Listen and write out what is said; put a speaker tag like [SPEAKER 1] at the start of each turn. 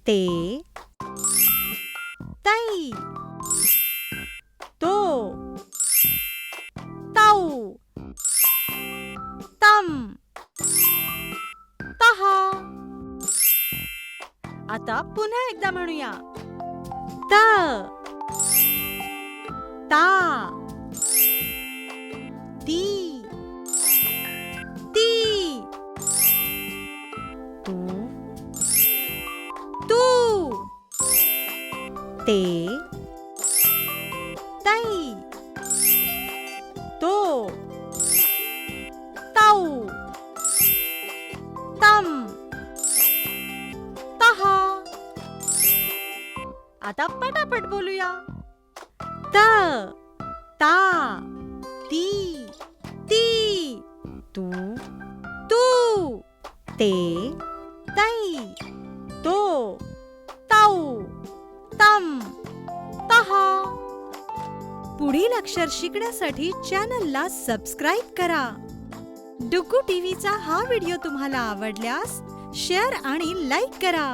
[SPEAKER 1] ते तै तो तौ तम तहा. आता पुन्हा एकदा म्हणूया. त ता ती ती तू तू ते तै तो तौ तम तहा. आता पटापट बोलूया. त ता ती ती तू तू ते तै तो तौ तम तहा. पुढील अक्षर शिकण्यासाठी चॅनलला सबस्क्राईब करा. डुग्गू टीव्हीचा हा व्हिडिओ तुम्हाला आवडल्यास शेअर आणि लाईक करा.